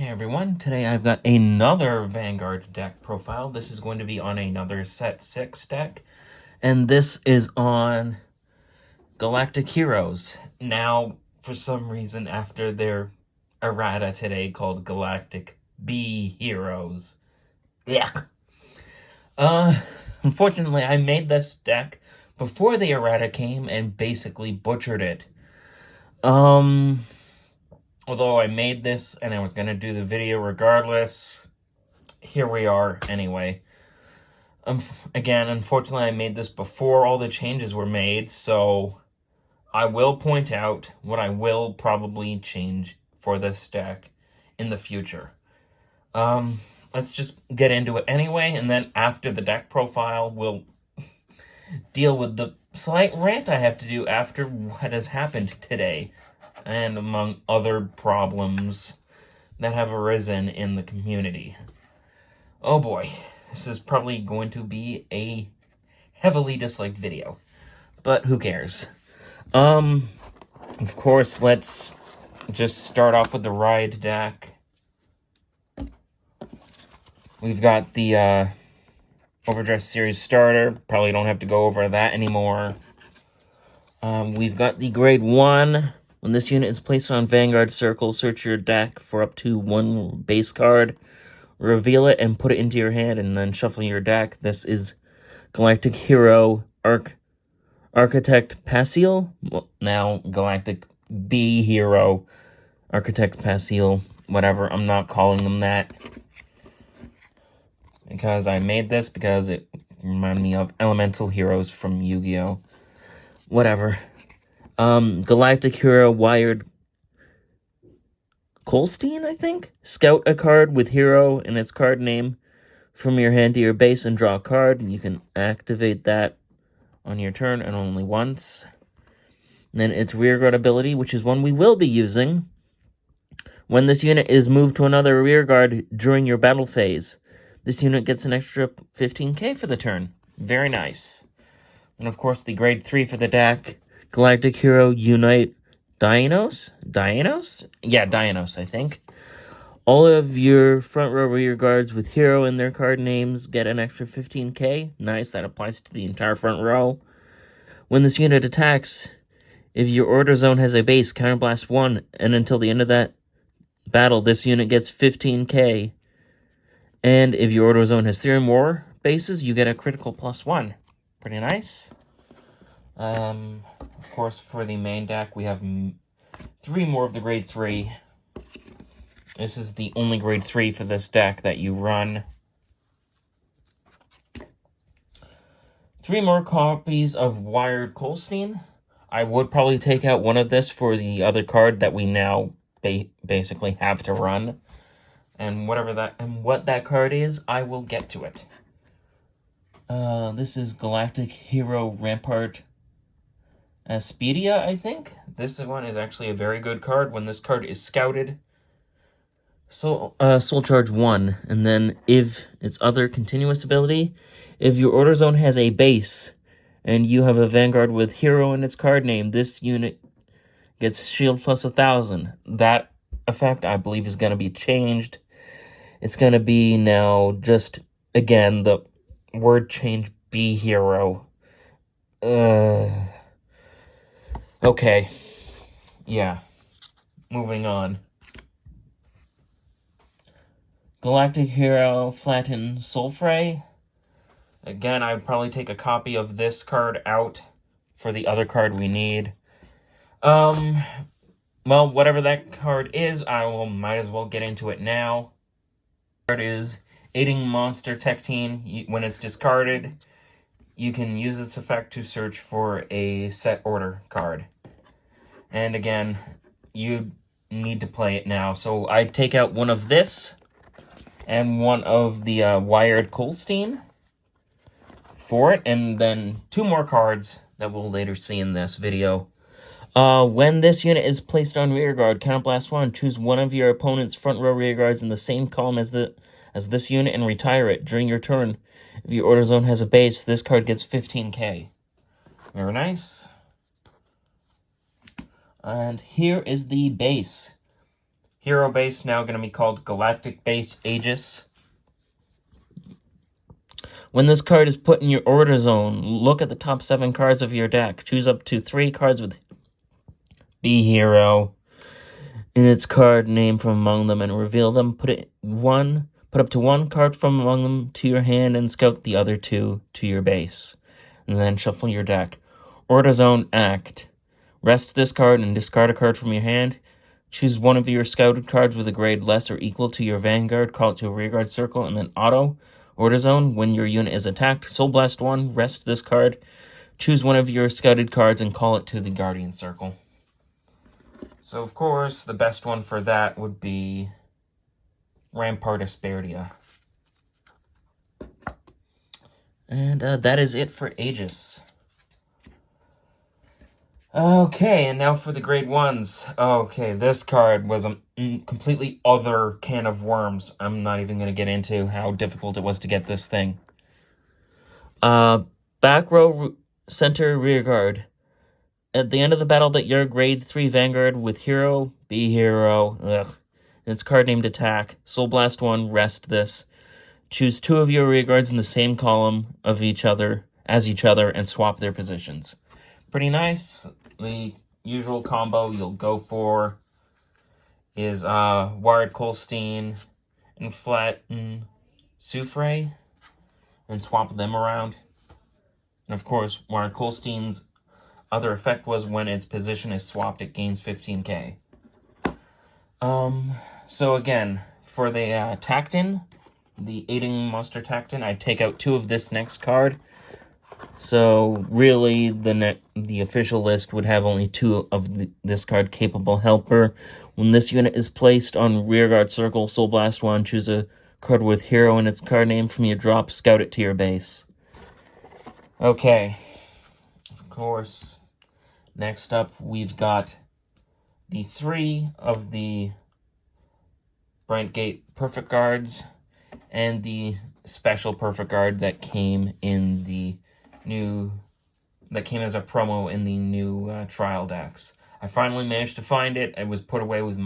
Hey everyone, today I've got another Vanguard deck profile. This is going to be on another set 6 deck, and this is on Galactic Heroes. Now, for some reason, after their errata today called Galactic B Heroes. Yeah. Unfortunately, I made this deck before the errata came and basically butchered it. Although I made this and I was going to do the video regardless, here we are anyway. Again, unfortunately, I made this before all the changes were made, so I will point out what I will probably change for this deck in the future. Let's just get into it anyway, and then after the deck profile, we'll deal with the slight rant I have to do after what has happened today, and among other problems that have arisen in the community. Oh boy, this is probably going to be a heavily disliked video, but who cares? Of course, let's just start off with the ride deck. We've got the Overdress series starter. Probably don't have to go over that anymore. We've got the grade 1. When this unit is placed on Vanguard Circle, search your deck for up to one base card, reveal it, and put it into your hand, and then shuffle your deck. This is Galactic Hero Architect Pasil. Well, now Galactic B Hero Architect Pasil. Whatever, I'm not calling them that, because I made this because it reminded me of Elemental Heroes from Yu-Gi-Oh! Whatever. Galactic Hero Wired Kolstein, I think? Scout a card with Hero and its card name from your hand to your base and draw a card. You can activate that on your turn and only once. And then its rearguard ability, which is one we will be using. When this unit is moved to another rearguard during your battle phase, this unit gets an extra 15k for the turn. Very nice. And of course, the grade 3 for the deck, Galactic Hero Unite Dinos? Yeah, Dinos, I think. All of your front row rear guards with Hero in their card names get an extra 15k. Nice, that applies to the entire front row. When this unit attacks, if your order zone has a base, counterblast 1, and until the end of that battle, this unit gets 15k. And if your order zone has 3 or more bases, you get a critical +1. Pretty nice. Of course, for the main deck, we have 3 more of the grade 3. This is the only grade 3 for this deck that you run. 3 more copies of Wired Kolstein. I would probably take out one of this for the other card that we now basically have to run. And what that card is, I will get to it. This is Galactic Hero Rampart Aspedia, I think. This one is actually a very good card. When this card is scouted, Soul Charge 1, and then if its other continuous ability, if your order zone has a base, and you have a Vanguard with Hero in its card name, this unit gets Shield plus 1,000. That effect, I believe, is going to be changed. It's going to be now just, again, the word change, B Hero. Okay. Yeah. Moving on. Galactic Hero Flatten Soulfray. Again, I'd probably take a copy of this card out for the other card we need. Well, whatever that card is, might as well get into it now. Card is Aiding Monster Tectine. When it's discarded, you can use its effect to search for a set order card. And again, you need to play it now. So I take out one of this and one of the Wired Kolstein for it, and then 2 more cards that we'll later see in this video. When this unit is placed on rearguard, counterblast 1, choose one of your opponent's front row rearguards in the same column as this unit and retire it during your turn. If your order zone has a base, this card gets 15k. Very nice. And here is the base. hero base now going to be called Galactic base Aegis. When this card is put in your order zone, look at the top 7 cards of your deck. Choose up to 3 cards with B hero in its card name from among them and reveal them. Put up to 1 card from among them to your hand and scout the other 2 to your base. And then shuffle your deck. Order zone act. Rest this card and discard a card from your hand. Choose one of your scouted cards with a grade less or equal to your Vanguard, call it to a rearguard circle, and then auto. Order zone, when your unit is attacked, Soul Blast 1, rest this card. Choose one of your scouted cards and call it to the Guardian circle. So, of course, the best one for that would be Rampart Asperdia. And that is it for Aegis. Okay, and now for the grade 1s. Okay, this card was a completely other can of worms. I'm not even going to get into how difficult it was to get this thing. Back row center rear guard. At the end of the battle, that your grade 3 Vanguard with hero, B hero, and its card named attack. Soul Blast 1, rest this. Choose 2 of your rear guards in the same column of each other and swap their positions. Pretty nice. The usual combo you'll go for is Wired Colstein and Flatten Soufre and swap them around. And of course, Wired Colstein's other effect was when its position is swapped, it gains 15k. So again, for the Tactin, the Aiding Monster Tactin, I'd take out 2 of this next card. So really, the official list would have only 2 of this card, Capable Helper. When this unit is placed on rearguard circle, Soul Blast 1, choose a card with hero in its card name from your drop, scout it to your base. Okay, of course, next up we've got the 3 of the Brightgate Perfect Guards and the special Perfect Guard that came in the as a promo in the new trial decks. I finally managed to find it. It was put away with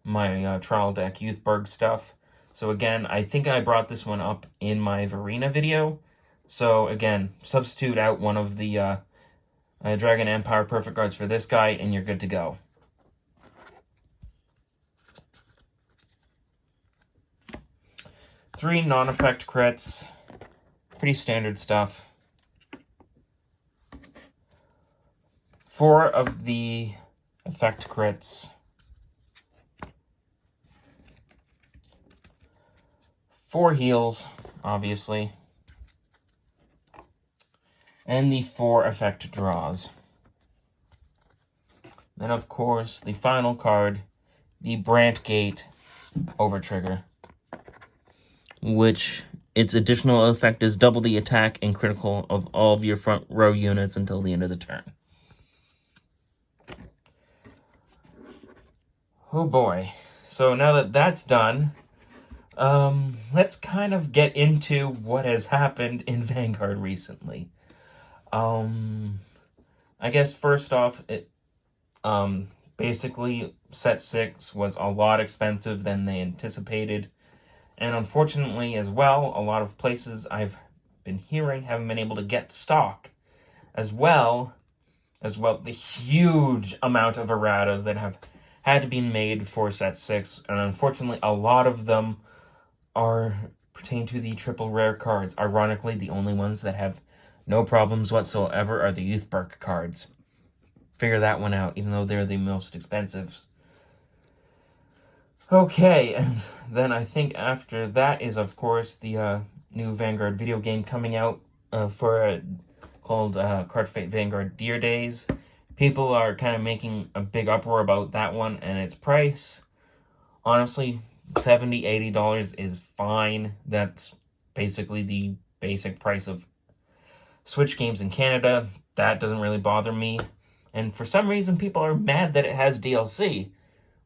my trial deck Youthberg stuff. So again, I think I brought this one up in my Verena video. So again, substitute out one of the Dragon Empire Perfect Guards for this guy, and you're good to go. Three non-effect crits. Pretty standard stuff. 4 of the effect crits. 4 heals, obviously. And the 4 effect draws. Then, of course, the final card, the Brantgate Overtrigger, which its additional effect is double the attack and critical of all of your front row units until the end of the turn. Oh boy. So now that that's done, let's kind of get into what has happened in Vanguard recently. I guess first off, basically set 6 was a lot expensive than they anticipated. And unfortunately as well, a lot of places I've been hearing haven't been able to get stock. As well, the huge amount of erratas that have had to be made for set 6. And unfortunately, a lot of them pertain to the triple rare cards. Ironically, the only ones that have no problems whatsoever are the Youthberg cards. Figure that one out, even though they're the most expensive. Okay, and then I think after that is, of course, the new Vanguard video game coming out called Cardfight Vanguard Deer Days. People are kind of making a big uproar about that one and its price. Honestly, $70, $80 is fine. That's basically the basic price of Switch games in Canada. That doesn't really bother me. And for some reason, people are mad that it has DLC,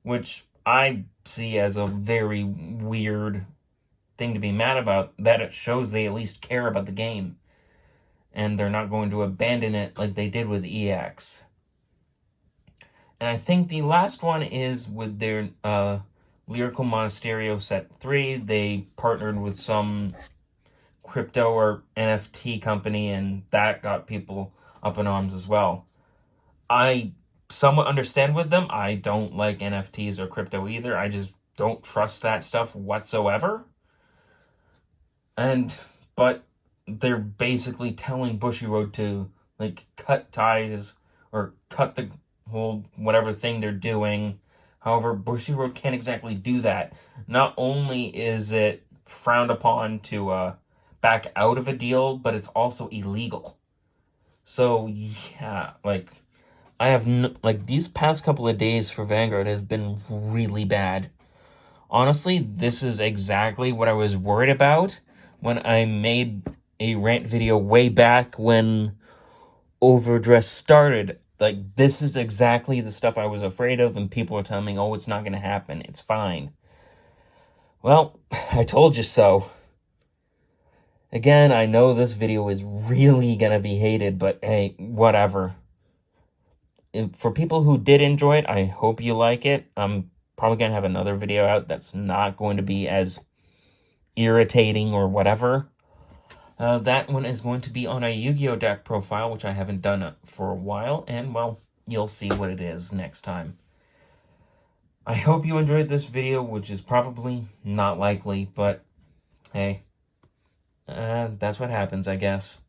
which I see as a very weird thing to be mad about, that it shows they at least care about the game. And they're not going to abandon it like they did with EX. And I think the last one is with their Lyrical Monasterio Set 3. They partnered with some crypto or NFT company, and that got people up in arms as well. I somewhat understand with them. I don't like NFTs or crypto either. I just don't trust that stuff whatsoever. But they're basically telling Bushiroad to like cut ties or cut the whole whatever thing they're doing. However, Bushiroad can't exactly do that. Not only is it frowned upon to back out of a deal, but it's also illegal. So yeah, like I have these past couple of days for Vanguard has been really bad. Honestly, this is exactly what I was worried about when I made a rant video way back when Overdress started. Like, this is exactly the stuff I was afraid of, and people are telling me, oh, it's not going to happen. It's fine. Well, I told you so. Again, I know this video is really going to be hated, but hey, whatever. And for people who did enjoy it, I hope you like it. I'm probably going to have another video out that's not going to be as irritating or whatever. That one is going to be on a Yu-Gi-Oh! Deck profile, which I haven't done for a while, and, well, you'll see what it is next time. I hope you enjoyed this video, which is probably not likely, but, hey, that's what happens, I guess.